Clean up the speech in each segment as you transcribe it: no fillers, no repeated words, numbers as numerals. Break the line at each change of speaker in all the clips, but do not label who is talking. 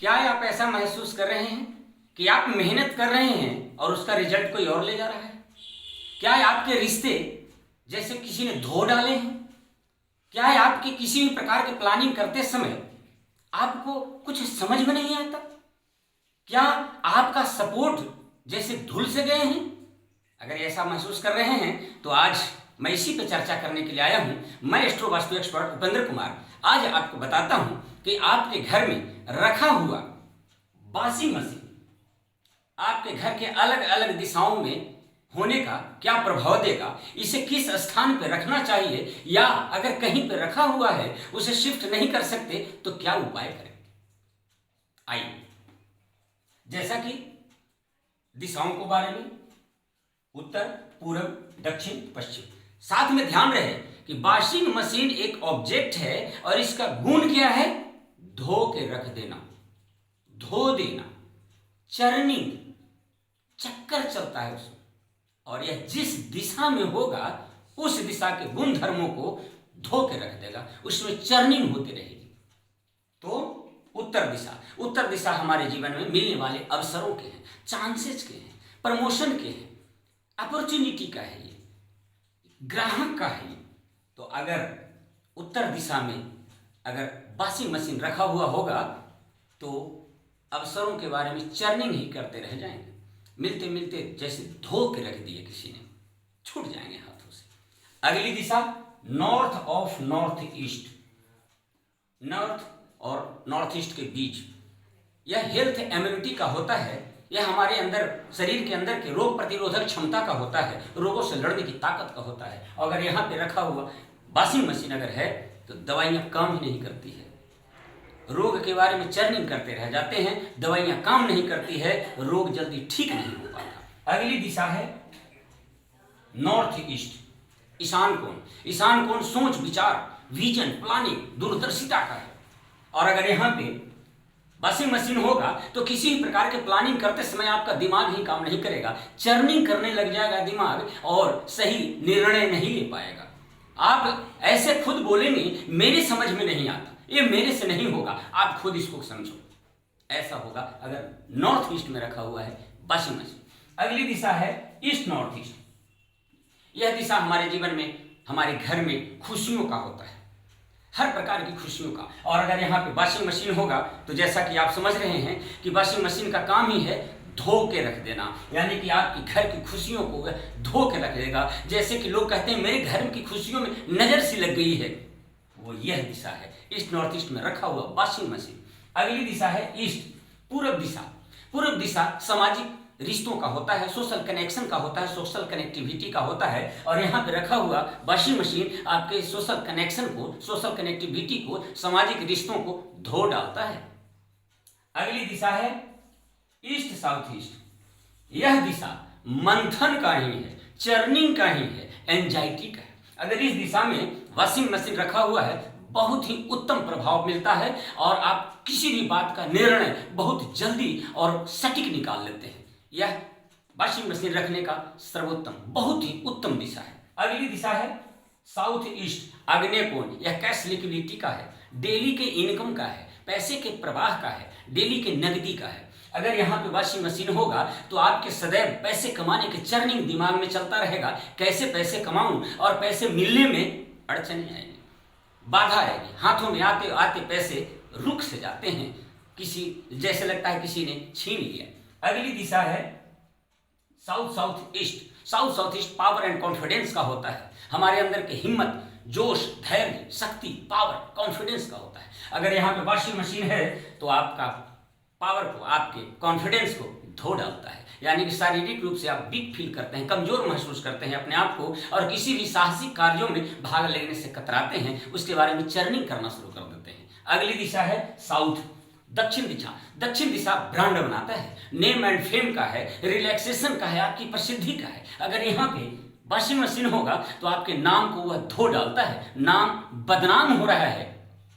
क्या आप ऐसा महसूस कर रहे हैं कि आप मेहनत कर रहे हैं और उसका रिजल्ट कोई और ले जा रहा है? क्या आपके रिश्ते जैसे किसी ने धो डाले हैं? क्या आपके किसी भी प्रकार के प्लानिंग करते समय आपको कुछ समझ में नहीं आता? क्या आपका सपोर्ट जैसे धुल से गए हैं? अगर ऐसा महसूस कर रहे हैं तो आज मैं इसी पे चर्चा करने के लिए आया हूं। मैं एस्ट्रो वास्तु एक्सपर्ट उपेंद्र कुमार आज आपको बताता हूं कि आपके घर में रखा हुआ वॉशिंग मशीन आपके घर के अलग अलग दिशाओं में होने का क्या प्रभाव देगा, इसे किस स्थान पर रखना चाहिए, या अगर कहीं पर रखा हुआ है उसे शिफ्ट नहीं कर सकते तो क्या उपाय करें। आइए, जैसा कि दिशाओं के बारे में उत्तर, पूर्व, दक्षिण, पश्चिम, साथ में ध्यान रहे कि वॉशिंग मशीन एक ऑब्जेक्ट है और इसका गुण क्या है? धो के रख देना, धो देना, चर्निंग, चक्कर चलता है उसमें, और यह जिस दिशा में होगा उस दिशा के गुण धर्मों को धो के रख देगा, उसमें चर्निंग होती रहेगी। तो उत्तर दिशा, उत्तर दिशा हमारे जीवन में मिलने वाले अवसरों के हैं, चांसेस के हैं, प्रमोशन के हैं, अपॉर्चुनिटी का है, ये ग्राहक का है। तो अगर उत्तर दिशा में अगर वॉशिंग मशीन रखा हुआ होगा तो अवसरों के बारे में चर्निंग ही करते रह जाएंगे, मिलते मिलते जैसे धो के रख दिए किसी ने, छूट जाएंगे हाथों से। अगली दिशा north of north east, north और नॉर्थ ईस्ट के बीच, यह हेल्थ इम्यूनिटी का होता है। यह हमारे अंदर, शरीर के अंदर के रोग प्रतिरोधक क्षमता का होता है, रोगों से लड़ने की ताकत का होता है। और अगर यहाँ पे रखा हुआ वॉशिंग मशीन अगर है तो दवाइयाँ काम ही नहीं करती है, रोग के बारे में चर्निंग करते रह जाते हैं, दवाइयाँ काम नहीं करती है, रोग जल्दी ठीक नहीं हो पाता। अगली दिशा है नॉर्थ ईस्ट, ईशान कोण। ईशान कोण सोच विचार, विजन, प्लानिंग, दूरदर्शिता का है। और अगर यहाँ पे वॉशिंग मशीन होगा तो किसी भी प्रकार के प्लानिंग करते समय आपका दिमाग ही काम नहीं करेगा, चर्निंग करने लग जाएगा दिमाग और सही निर्णय नहीं ले पाएगा। आप ऐसे खुद बोलेंगे मेरे समझ में नहीं आता, ये मेरे से नहीं होगा, आप खुद इसको समझो। ऐसा होगा अगर नॉर्थ ईस्ट में रखा हुआ है वॉशिंग मशीन। अगली दिशा है ईस्ट नॉर्थ ईस्ट। यह दिशा हमारे जीवन में, हमारे घर में खुशियों का होता है, हर प्रकार की खुशियों का। और अगर यहाँ पे वॉशिंग मशीन होगा तो जैसा कि आप समझ रहे हैं कि वॉशिंग मशीन का काम ही है धो के रख देना, यानी कि आपकी घर की खुशियों को धो के रख देगा। जैसे कि लोग कहते हैं मेरे घर की खुशियों में नजर सी लग गई है, वो यह दिशा है ईस्ट नॉर्थ ईस्ट में रखा हुआ वॉशिंग मशीन। अगली दिशा है ईस्ट, पूर्व दिशा। पूर्व दिशा सामाजिक रिश्तों का होता है, सोशल कनेक्शन का होता है, सोशल कनेक्टिविटी का होता है। और यहाँ पे रखा हुआ वॉशिंग मशीन आपके सोशल कनेक्शन को, सोशल कनेक्टिविटी को, सामाजिक रिश्तों को धो डालता है। अगली दिशा है ईस्ट साउथ ईस्ट। यह दिशा मंथन का ही है, चर्निंग का ही है, एंजाइटी का है। अगर इस दिशा में वॉशिंग मशीन रखा हुआ है बहुत ही उत्तम प्रभाव मिलता है और आप किसी भी बात का निर्णय बहुत जल्दी और सटीक निकाल लेते हैं। यह वॉशिंग मशीन रखने का सर्वोत्तम, बहुत ही उत्तम दिशा है। अगली दिशा है साउथ ईस्ट, आग्नेय कोण। यह कैश लिक्विडिटी का है, डेली के इनकम का है, पैसे के प्रवाह का है, डेली के नकदी का है। अगर यहाँ पे वॉशिंग मशीन होगा तो आपके सदैव पैसे कमाने के चर्निंग दिमाग में चलता रहेगा, कैसे पैसे कमाऊं, और पैसे मिलने में अड़चने आएंगी, बाधा आएगी, हाथों में आते आते पैसे रुक से जाते हैं, किसी जैसे लगता है किसी ने छीन लिया। अगली दिशा है south south east. South south east power and confidence का होता है, हमारे अंदर के हिम्मत, जोश, धैर्य, शक्ति, पावर, कॉन्फिडेंस का होता है। अगर यहाँ पे वॉशिंग मशीन है तो आपका पावर को, आपके कॉन्फिडेंस को धो डालता है, यानी कि शारीरिक रूप से आप वीक फील करते हैं, कमजोर महसूस करते हैं अपने आप को, और किसी भी साहसिक कार्यों में भाग लेने से कतराते हैं, उसके बारे में चर्निंग करना शुरू कर देते हैं। अगली दिशा है साउथ, दक्षिण दिशा। दक्षिण दिशा ब्रांड बनाता है, नेम एंड फेम का है, रिलैक्सेशन का है, आपकी प्रसिद्धि का है। अगर यहाँ पे वॉशिंग मशीन होगा तो आपके नाम को वह धो डालता है, नाम बदनाम हो रहा है,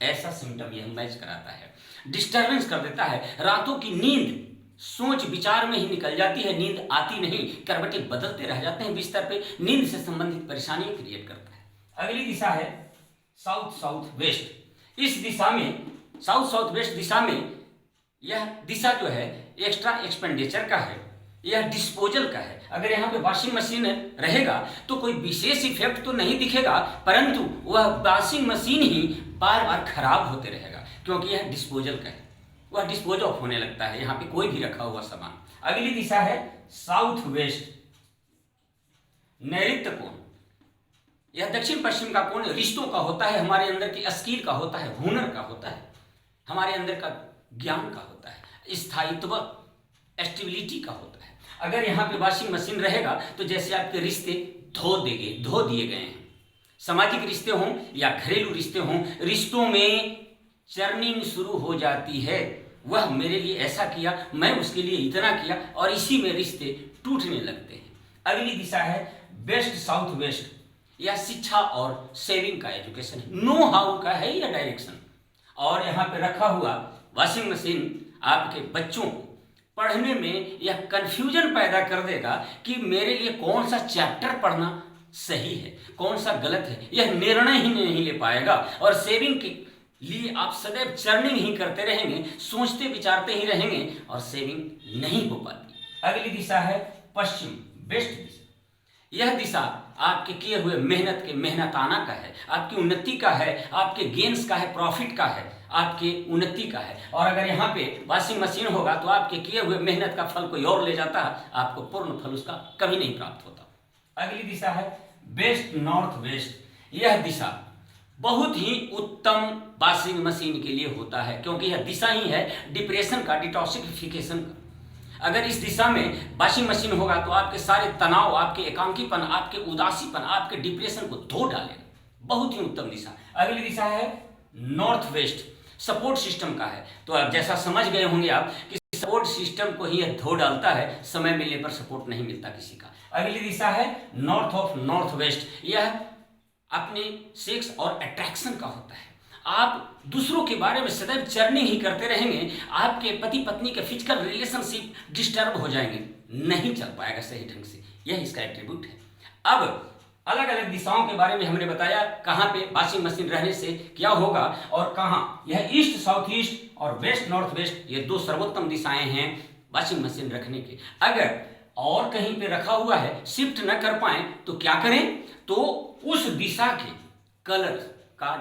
ऐसा सिम्टम यह मैच कराता है, डिस्टर्बेंस कर देता है। रातों की नींद सोच विचार में ही निकल जाती है, नींद आती नहीं, करवटें बदलते रह जाते हैं बिस्तर पे, नींद से संबंधित परेशानियां क्रिएट करता है। अगली दिशा है साउथ साउथ वेस्ट। इस दिशा में, साउथ साउथ वेस्ट दिशा में यह दिशा जो है एक्स्ट्रा एक्सपेंडिचर का है, यह डिस्पोजल का है। अगर यहाँ पे वॉशिंग मशीन रहेगा तो कोई विशेष इफेक्ट तो नहीं दिखेगा, परंतु वह वॉशिंग मशीन ही बार बार खराब होते रहेगा, क्योंकि यह डिस्पोजल का है, वह डिस्पोज ऑफ होने लगता है यहाँ पे कोई भी रखा हुआ सामान। अगली दिशा है साउथ वेस्ट, नैऋत्य कोण। यह दक्षिण पश्चिम का कोण रिश्तों का होता है, हमारे अंदर की स्किल का होता है, हुनर का होता है, हमारे अंदर का ज्ञान का होता है, स्थायित्व स्टेबिलिटी का होता है। अगर यहाँ पे वॉशिंग मशीन रहेगा तो जैसे आपके रिश्ते धो दिए गए हैं, सामाजिक रिश्ते हों या घरेलू रिश्ते हों, रिश्तों में चर्निंग शुरू हो जाती है। वह मेरे लिए ऐसा किया, मैं उसके लिए इतना किया, और इसी में रिश्ते टूटने लगते हैं। अगली दिशा है वेस्ट साउथ वेस्ट, यह शिक्षा और सेविंग का एजुकेशन है, नो हाउ का है यह डायरेक्शन। और यहाँ पे रखा हुआ वॉशिंग मशीन आपके बच्चों को पढ़ने में यह कंफ्यूजन पैदा कर देगा कि मेरे लिए कौन सा चैप्टर पढ़ना सही है, कौन सा गलत है, यह निर्णय ही नहीं ले पाएगा। और सेविंग के लिए आप सदैव चर्निंग ही करते रहेंगे, सोचते विचारते ही रहेंगे, और सेविंग नहीं हो पाती। अगली दिशा है पश्चिम वेस्ट दिशा, यह दिशा आपके किए हुए मेहनत के मेहनताना का है, आपकी उन्नति का है, आपके गेन्स का है, प्रॉफिट का है, आपके उन्नति का है। और अगर यहाँ पे वॉशिंग मशीन होगा तो आपके किए हुए मेहनत का फल कोई और ले जाता है, आपको पूर्ण फल उसका कभी नहीं प्राप्त होता। अगली दिशा है वेस्ट नॉर्थ वेस्ट, यह दिशा बहुत ही उत्तम वॉशिंग मशीन के लिए होता है, क्योंकि यह दिशा ही है डिप्रेशन का, डिटॉक्सिफिकेशन का। अगर इस दिशा में वॉशिंग मशीन होगा तो आपके सारे तनाव, आपके एकांकीपन, आपके उदासीपन, आपके डिप्रेशन को धो डालेगा। बहुत ही उत्तम दिशा। अगली दिशा है नॉर्थ वेस्ट, सपोर्ट सिस्टम का है। तो आप जैसा समझ गए होंगे आप कि सपोर्ट सिस्टम को ही यह धो डालता है, समय मिलने पर सपोर्ट नहीं मिलता किसी का। अगली दिशा है नॉर्थ ऑफ नॉर्थ वेस्ट, यह अपने सेक्स और अट्रैक्शन का होता है। आप दूसरों के बारे में सदैव चर्निंग ही करते रहेंगे, आपके पति पत्नी के फिजिकल रिलेशनशिप डिस्टर्ब हो जाएंगे, नहीं चल पाएगा सही ढंग से, यह इसका एट्रीब्यूट है। अब अलग अलग दिशाओं के बारे में हमने बताया, कहाँ पे वॉशिंग मशीन रहने से क्या होगा और कहाँ। यह ईस्ट साउथ ईस्ट और वेस्ट नॉर्थ वेस्ट, ये दो सर्वोत्तम दिशाएं हैं वॉशिंग मशीन रखने के। अगर और कहीं पे रखा हुआ है, शिफ्ट न कर पाए तो क्या करें, तो उस दिशा के कलर का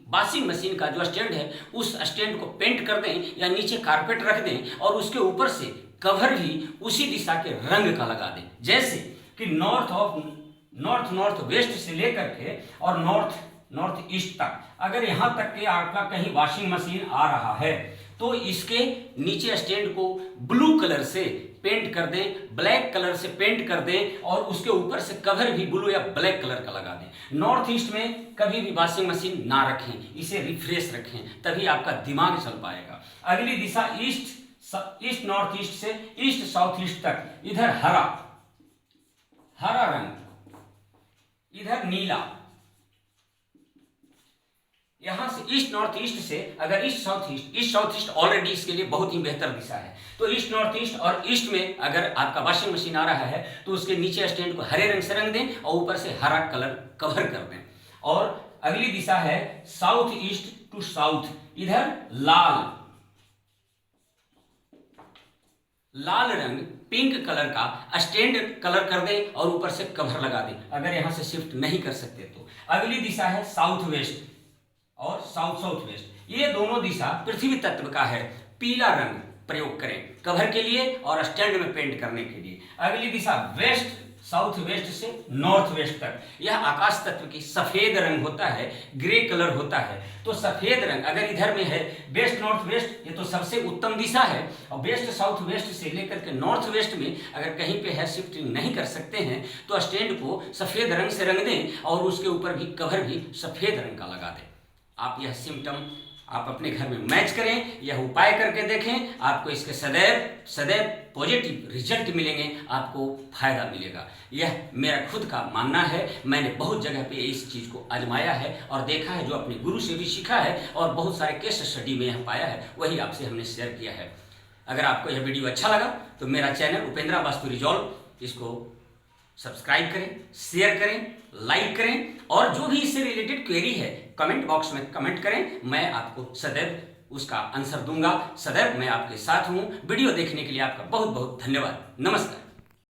वॉशिंग मशीन का जो स्टैंड है उस स्टैंड को पेंट कर दें या नीचे कारपेट रख दें, और उसके ऊपर से कवर भी उसी दिशा के रंग का लगा दें। जैसे कि नॉर्थ वेस्ट से लेकर के और नॉर्थ ईस्ट तक, अगर यहाँ तक के आपका कहीं वॉशिंग मशीन आ रहा है तो इसके नीचे स्टैंड को ब्लू कलर से पेंट कर दें, ब्लैक कलर से पेंट कर दें, और उसके ऊपर से कवर भी ब्लू या ब्लैक कलर का लगा दें। नॉर्थ ईस्ट में कभी भी वॉशिंग मशीन ना रखें, इसे रिफ्रेश रखें, तभी आपका दिमाग चल पाएगा। अगली दिशा ईस्ट नॉर्थ ईस्ट से ईस्ट साउथ ईस्ट तक, इधर हरा रंग, इधर नीला। यहां से ईस्ट नॉर्थ ईस्ट से अगर ईस्ट साउथ ईस्ट ऑलरेडी इसके लिए बहुत ही बेहतर दिशा है, तो ईस्ट नॉर्थ ईस्ट और ईस्ट में अगर आपका वॉशिंग मशीन आ रहा है तो उसके नीचे स्टैंड को हरे रंग से रंग दें और ऊपर से हरा कलर कवर कर दें। और अगली दिशा है साउथ ईस्ट टू साउथ, इधर लाल रंग पिंक कलर का स्टैंड कलर कर दें और ऊपर से कवर लगा दें, अगर यहां से शिफ्ट नहीं कर सकते तो। अगली दिशा है साउथ वेस्ट और साउथ वेस्ट, ये दोनों दिशा पृथ्वी तत्व का है। पीला रंग प्रयोग करें कवर के लिए और स्टैंड में पेंट करने के लिए। अगली दिशा वेस्ट साउथ वेस्ट से नॉर्थ वेस्ट तक, यह आकाश तत्व की सफेद रंग होता है, ग्रे कलर होता है। तो सफेद रंग अगर इधर में है वेस्ट नॉर्थ वेस्ट, ये तो सबसे उत्तम दिशा है। और वेस्ट साउथ वेस्ट से लेकर के नॉर्थ वेस्ट में अगर कहीं पे है शिफ्टिंग नहीं कर सकते हैं तो स्टैंड को सफेद रंग से रंग दें और उसके ऊपर भी कवर भी सफेद रंग का लगा दें। आप यह सिम्टम आप अपने घर में मैच करें, यह उपाय करके देखें, आपको इसके सदैव पॉजिटिव रिजल्ट मिलेंगे, आपको फायदा मिलेगा। यह मेरा खुद का मानना है, मैंने बहुत जगह पे इस चीज़ को आजमाया है और देखा है, जो अपने गुरु से भी सीखा है और बहुत सारे केस स्टडी में यह पाया है, वही आपसे हमने शेयर किया है। अगर आपको यह वीडियो अच्छा लगा तो मेरा चैनल उपेंद्रा वास्तु रिजॉल्व, इसको सब्सक्राइब करें, शेयर करें, लाइक करें, और जो भी इससे रिलेटेड क्वेरी है कमेंट बॉक्स में कमेंट करें, मैं आपको सदैव उसका आंसर दूंगा। सदैव मैं आपके साथ हूं। वीडियो देखने के लिए आपका बहुत बहुत धन्यवाद। नमस्कार।